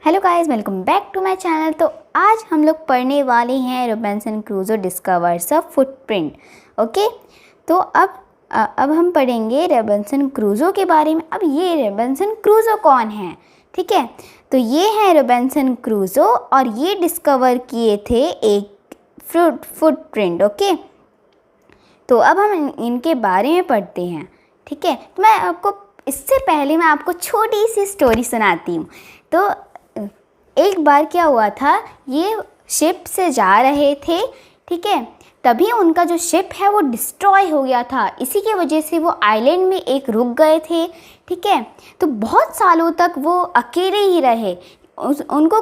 Hello guys, welcome back to my channel. तो आज हम लोग पढ़ने वाले हैं Robinson Crusoe discovers a footprint. Okay, तो अब हम पढ़ेंगे रॉबिन्सन क्रूसो के बारे में। अब ये रॉबिन्सन क्रूसो कौन है? ठीक है, तो ये है रॉबिन्सन क्रूसो और ये डिस्कवर किए थे एक फुटप्रिंट। ओके, तो अब हम इनके बारे में पढ़ते हैं। ठीक है, तो मैं आपको इससे पहले मैं आपको छोटी सी स्टोरी सुनाती हूँ। तो एक बार क्या हुआ था, ये शिप से जा रहे थे। ठीक है, तभी उनका जो शिप है वो डिस्ट्रॉय हो गया था। इसी की वजह से वो आइलैंड में एक रुक गए थे। ठीक है, तो बहुत सालों तक वो अकेले ही रहे। उनको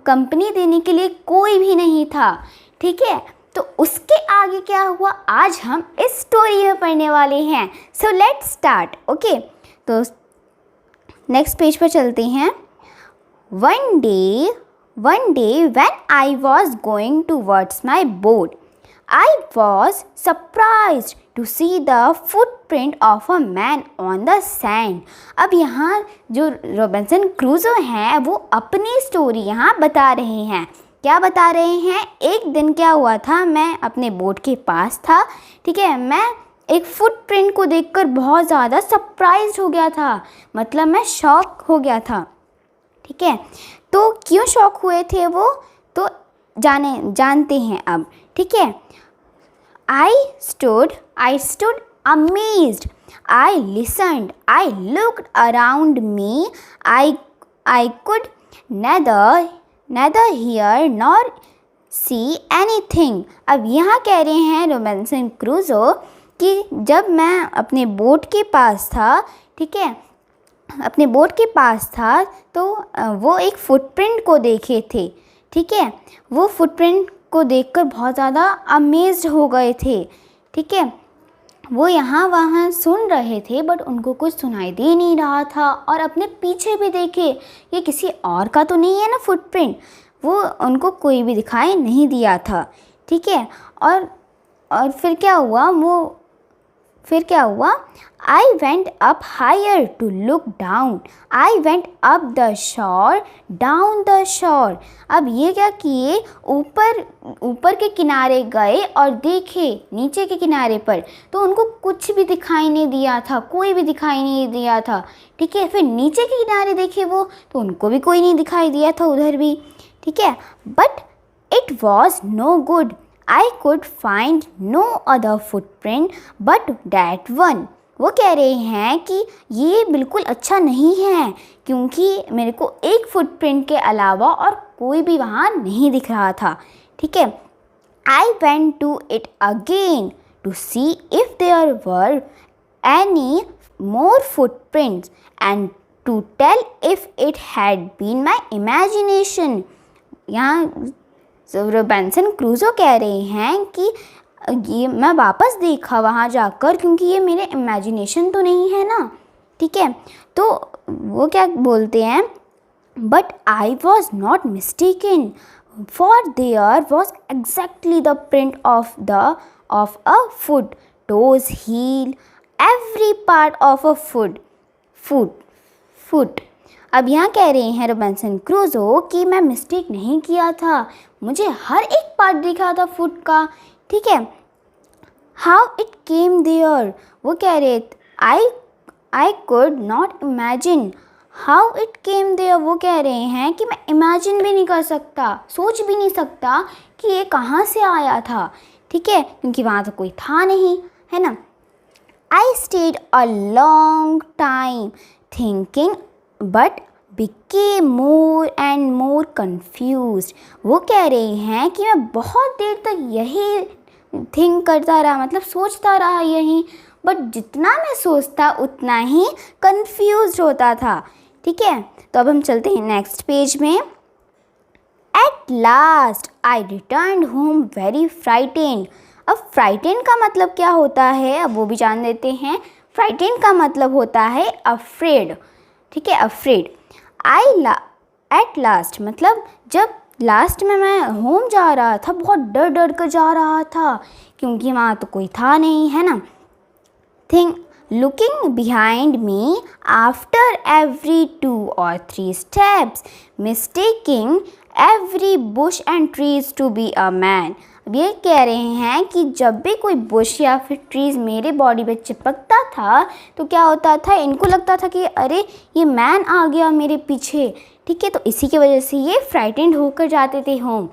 कंपनी देने के लिए कोई भी नहीं था। ठीक है, तो उसके आगे क्या हुआ आज हम इस स्टोरी में पढ़ने वाले हैं। So let's start. ओके, तो नेक्स्ट पेज पर चलते हैं। One day when I was going towards my boat, I was surprised to see the footprint of a man on the sand. अब यहाँ जो रॉबिन्सन क्रूसो हैं वो अपनी स्टोरी यहाँ बता रहे हैं। क्या बता रहे हैं? एक दिन क्या हुआ था, मैं अपने बोट के पास था। ठीक है, मैं एक फुटप्रिंट को देखकर बहुत ज़्यादा सरप्राइज हो गया था, मतलब मैं शॉक हो गया था। ठीक है, तो क्यों शॉक हुए थे वो, तो जानते हैं अब। ठीक है, I stood amazed, I listened, I looked around me, I could neither hear nor see anything. अब यहाँ कह रहे हैं रॉबिन्सन क्रूसो कि जब मैं अपने बोट के पास था, ठीक है, अपने बोट के पास था तो वो एक फुटप्रिंट को देखे थे। ठीक है, वो फुटप्रिंट को देखकर बहुत ज़्यादा अमेज्ड हो गए थे। ठीक है, वो यहाँ वहाँ सुन रहे थे बट उनको कुछ सुनाई दे नहीं रहा था। और अपने पीछे भी देखे, ये किसी और का तो नहीं है ना फुटप्रिंट, वो उनको कोई भी दिखाई नहीं दिया था। ठीक है, और फिर क्या हुआ, I went up higher to look down, I went up the shore down the shore. अब ये क्या किए, ऊपर के किनारे गए और देखे नीचे के किनारे पर, तो उनको कुछ भी दिखाई नहीं दिया था, कोई भी दिखाई नहीं दिया था। ठीक है, फिर नीचे के किनारे देखे वो, तो उनको भी कोई नहीं दिखाई दिया था उधर भी। ठीक है, but it was no good, I could find no other footprint but that one. वो कह रहे हैं कि ये बिल्कुल अच्छा नहीं है क्योंकि मेरे को एक फुटप्रिंट के अलावा और कोई भी वहाँ नहीं दिख रहा था। ठीक है, I went to it again to see if there were any more footprints and to tell if it had been my imagination. यहाँ रॉबिन्सन क्रूसो कह रहे हैं कि ये मैं वापस देखा वहाँ जाकर क्योंकि ये मेरे इमेजिनेशन तो नहीं है ना। ठीक है, तो वो क्या बोलते हैं, but I was not mistaken for there was exactly the print of a foot, toes, heel, every part of a foot. अब यहाँ कह रहे हैं रॉबिन्सन क्रूसो कि मैं मिस्टेक नहीं किया था, मुझे हर एक पार्ट दिखा था फुट का। ठीक है, हाउ इट केम देयर, वो कह रहे I could not imagine how it came there. वो कह रहे हैं कि मैं इमेजिन भी नहीं कर सकता, सोच भी नहीं सकता कि ये कहाँ से आया था। ठीक है, क्योंकि वहाँ तो कोई था नहीं, है ना। I stayed a long time thinking but became more and more confused. वो कह रहे हैं कि मैं बहुत देर तक यही थिंक करता रहा, मतलब सोचता रहा यही, बट जितना मैं सोचता उतना ही कंफ्यूज होता था। ठीक है, तो अब हम चलते हैं नेक्स्ट पेज में। At last I return home very frightened. अब फ्राइटेंड का मतलब क्या होता है, अब वो भी जान लेते हैं। फ्राइटेंड का मतलब होता है अफ्रेड। ठीक है, अफ्रेड। एट लास्ट मतलब जब लास्ट में मैं होम जा रहा था, बहुत डर कर जा रहा था क्योंकि वहाँ तो कोई था नहीं, है ना। looking behind me after every 2 or 3 steps, mistaking every bush and trees to be a man. अब ये कह रहे हैं कि जब भी कोई बुश या फिर ट्रीज़ मेरे बॉडी पे चिपकता था तो क्या होता था, इनको लगता था कि अरे ये मैन आ गया मेरे पीछे, ठीक है। तो इसी की वजह से ये फ्राइटेंड होकर जाते थे होम,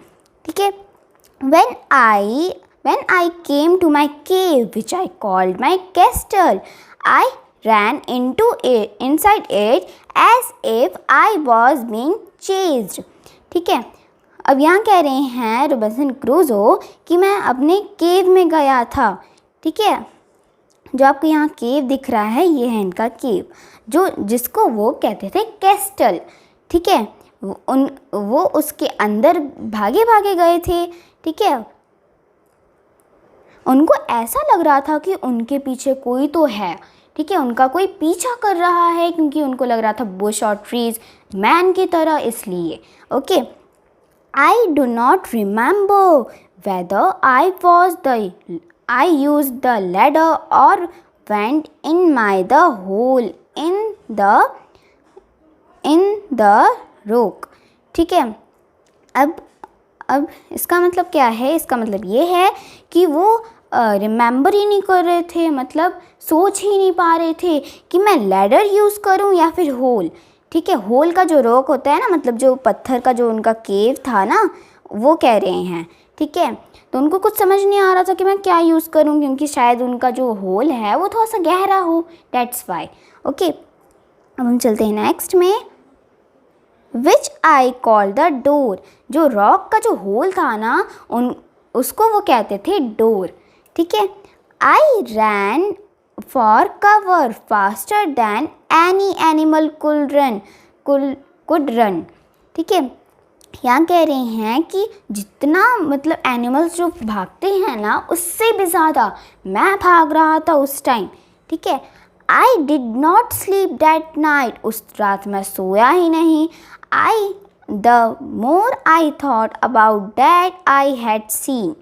ठीक है। When I came to my cave, which I called my castle, I ran inside it as if I was being chased. ठीक है। अब यहाँ कह रहे हैं रॉबिन्सन क्रूज़ो कि मैं अपने केव में गया था, ठीक है। जो आपको यहाँ केव दिख रहा है ये है इनका केव, जिसको वो कहते थे कैस्टल, ठीक है। वो उसके अंदर भागे भागे गए थे, ठीक है। उनको ऐसा लग रहा था कि उनके पीछे कोई तो है, ठीक है, उनका कोई पीछा कर रहा है, क्योंकि उनको लग रहा था बुश और ट्रीज मैन की तरह, इसलिए। Okay, I do not remember whether I used the ladder or went in the hole in the rock, ठीक है। अब इसका मतलब क्या है, इसका मतलब ये है कि वो रिमेंबर ही नहीं कर रहे थे, मतलब सोच ही नहीं पा रहे थे कि मैं लैडर यूज़ करूं या फिर होल, ठीक है। होल का जो रॉक होता है ना, मतलब जो पत्थर का जो उनका केव था ना, वो कह रहे हैं, ठीक है। तो उनको कुछ समझ नहीं आ रहा था कि मैं क्या यूज़ करूं, क्योंकि शायद उनका जो होल है वो थोड़ा सा गहरा हो, डेट्स वाई। ओके, अब हम चलते हैं नेक्स्ट में। विच आई कॉल द डोर, जो रॉक का जो होल था ना उसको वो कहते थे डोर, ठीक है। I ran for cover faster than any animal could run, ठीक है। यहाँ कह रहे हैं कि जितना मतलब एनिमल्स जो भागते हैं ना, उससे भी ज़्यादा मैं भाग रहा था उस टाइम, ठीक है। I did not sleep that night, उस रात मैं सोया ही नहीं। The more I thought about that I had seen,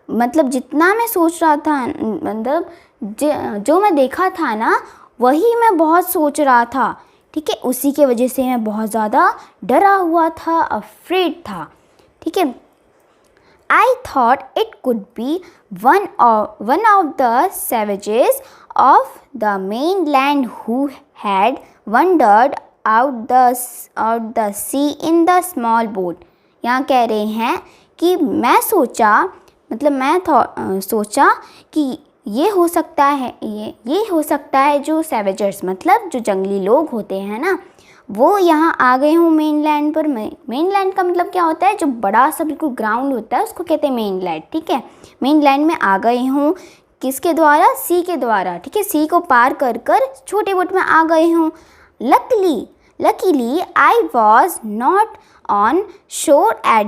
मतलब जितना मैं सोच रहा था, मतलब जो मैं देखा था ना वही मैं बहुत सोच रहा था, ठीक है। उसी के वजह से मैं बहुत ज़्यादा डरा हुआ था, अफ्रेड था, ठीक है। I thought it could be one of the savages of the mainland who had wandered out the sea in the small boat. यहाँ कह रहे हैं कि मैं सोचा कि ये हो सकता है जो सैवेजर्स, मतलब जो जंगली लोग होते हैं ना, वो यहाँ आ गए हों मेनलैंड पर। मेनलैंड का मतलब क्या होता है, जो बड़ा सा बिल्कुल ग्राउंड होता है उसको कहते हैं मेनलैंड, ठीक है। मेनलैंड में आ गए हों, किसके द्वारा, सी के द्वारा, ठीक है। सी को पार कर छोटे बोट में आ गए हों। Luckily I was not on शोर at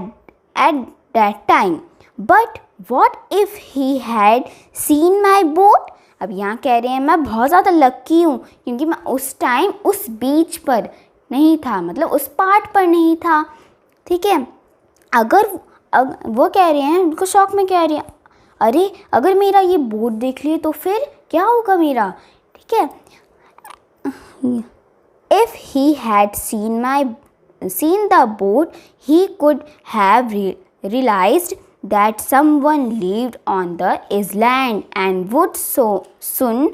that time, but What if he had seen my boat? अब यहाँ कह रहे हैं मैं बहुत ज़्यादा लकी हूँ क्योंकि मैं उस टाइम उस बीच पर नहीं था, मतलब उस पार्ट पर नहीं था, ठीक है। अगर वो कह रहे हैं, उनको शौक में कह रहे हैं, अरे अगर मेरा ये बोट देख लिए तो फिर क्या होगा मेरा, ठीक है। If he had seen the boat, he could have realized that someone lived on the island and would soon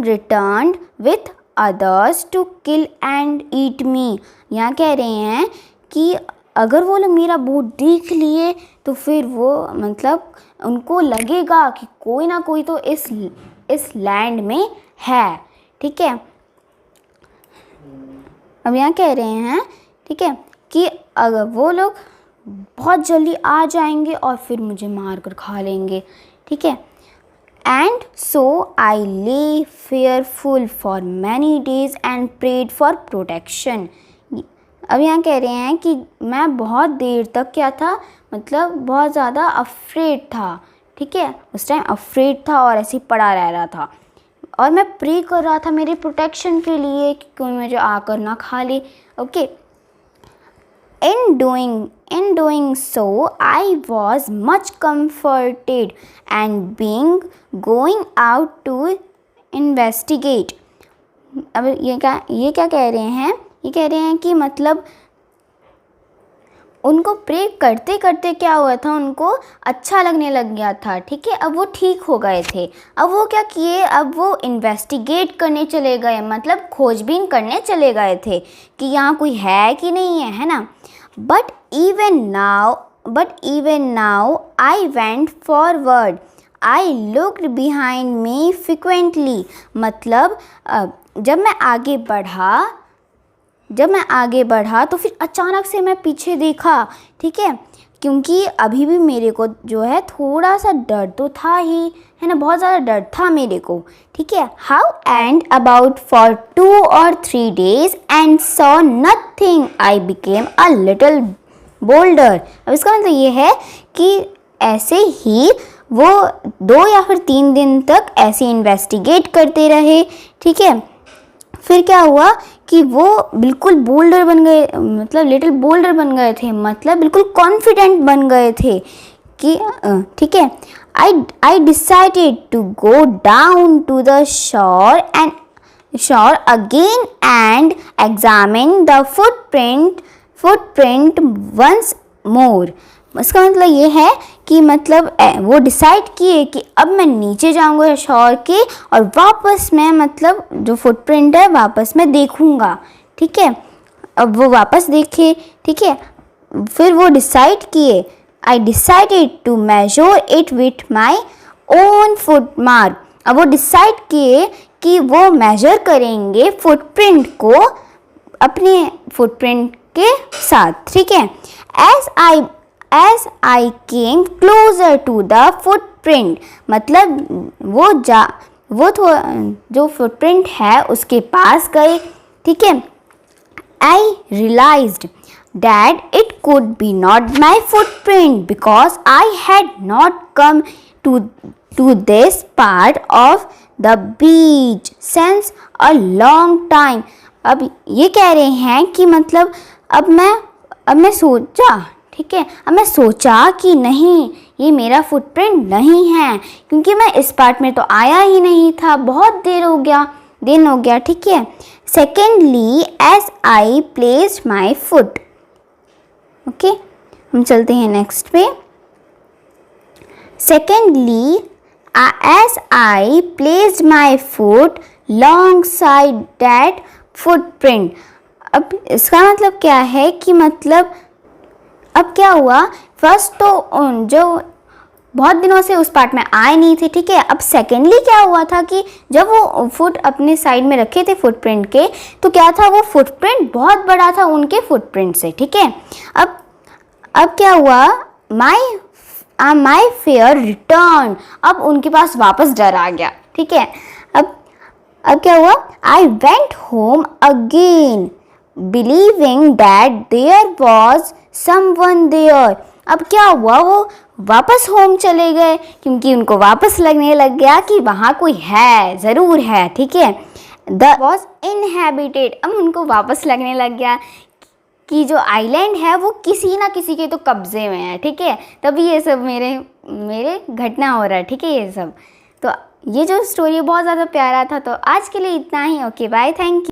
returned with others to kill and eat me। यहाँ कह रहे हैं कि अगर वो लोग मेरा बोट देख लिए तो फिर वो, मतलब उनको लगेगा कि कोई ना कोई तो इस लैंड में है, ठीक है। अब यहाँ कह रहे हैं, ठीक है, कि अगर वो लोग बहुत जल्दी आ जाएंगे और फिर मुझे मार कर खा लेंगे, ठीक है। And so I lay fearful for many days and prayed for protection. अब यहाँ कह रहे हैं कि मैं बहुत देर तक क्या था, मतलब बहुत ज़्यादा अफ्रेड था, ठीक है। उस टाइम अफ्रेड था और ऐसे ही पड़ा रह रहा था, और मैं प्रे कर रहा था मेरे प्रोटेक्शन के लिए कि कोई मुझे आकर ना खा ले। Okay, In doing so, I was much comforted and going out to investigate. अब ये क्या कह रहे हैं? ये कह रहे हैं कि मतलब उनको प्रे करते करते क्या हुआ था, उनको अच्छा लगने लग गया था, ठीक है। अब वो ठीक हो गए थे। अब वो क्या किए, अब वो इन्वेस्टिगेट करने चले गए, मतलब खोजबीन करने चले गए थे कि यहाँ कोई है कि नहीं है ना। But even now I went forward, I looked behind me frequently. मतलब जब मैं आगे बढ़ा तो फिर अचानक से मैं पीछे देखा, ठीक है, क्योंकि अभी भी मेरे को जो है थोड़ा सा डर तो था ही, है ना, बहुत ज़्यादा डर था मेरे को, ठीक है। How and about for 2 or 3 days and saw nothing, I became a little boulder. अब इसका मतलब ये है कि ऐसे ही वो 2 या फिर 3 दिन तक ऐसे इन्वेस्टिगेट करते रहे, ठीक है। फिर क्या हुआ कि वो बिल्कुल बोल्डर बन गए, मतलब लिटिल बोल्डर बन गए थे, मतलब बिल्कुल कॉन्फिडेंट बन गए थे कि ठीक है। I decided to go down to the shore again and examine the footprint once more. इसका मतलब ये है कि मतलब वो डिसाइड किए कि अब मैं नीचे जाऊंगा शोर के और वापस मैं मतलब जो फुटप्रिंट है वापस मैं देखूंगा, ठीक है। अब वो वापस देखे, ठीक है। फिर वो डिसाइड किए, I decided to measure it with my own foot mark. अब वो डिसाइड किए कि वो मेजर करेंगे फुटप्रिंट को अपने फुटप्रिंट के साथ, ठीक है। As I came closer to the footprint, मतलब वो जो फुटप्रिंट है उसके पास गए, ठीक है। I realized that it could be not my footprint because I had not come to this part of the beach since a long time। अब ये कह रहे हैं कि मतलब अब मैं सोचा, ठीक है, अब मैं सोचा कि नहीं, ये मेरा फुटप्रिंट नहीं है, क्योंकि मैं इस पार्ट में तो आया ही नहीं था, बहुत दिन हो गया, ठीक है। Secondly as I placed my foot, okay, हम चलते हैं नेक्स्ट पे। Secondly as I placed my foot alongside that footprint. अब इसका मतलब क्या है कि मतलब अब क्या हुआ, फर्स्ट तो जो बहुत दिनों से उस पार्ट में आए नहीं थे, ठीक है। अब सेकेंडली क्या हुआ था कि जब वो फुट अपने साइड में रखे थे फुटप्रिंट के, तो क्या था, वो फुटप्रिंट बहुत बड़ा था उनके फुटप्रिंट से, ठीक है। अब क्या हुआ, माई फेयर रिटर्न, अब उनके पास वापस डर आ गया, ठीक है। अब क्या हुआ, I went home again believing that there was someone there. अब क्या हुआ, वो वापस होम चले गए क्योंकि उनको वापस लगने लग गया कि वहाँ कोई है, ज़रूर है, ठीक है। द वॉज इनहेबिटेड, अब उनको वापस लगने लग गया कि जो आइलैंड है वो किसी ना किसी के तो कब्जे में है, ठीक है। तभी ये सब मेरे घटना हो रहा है, ठीक है, ये सब। तो ये जो स्टोरी बहुत ज़्यादा प्यारा था। तो आज के लिए इतना ही। Okay bye, thank you.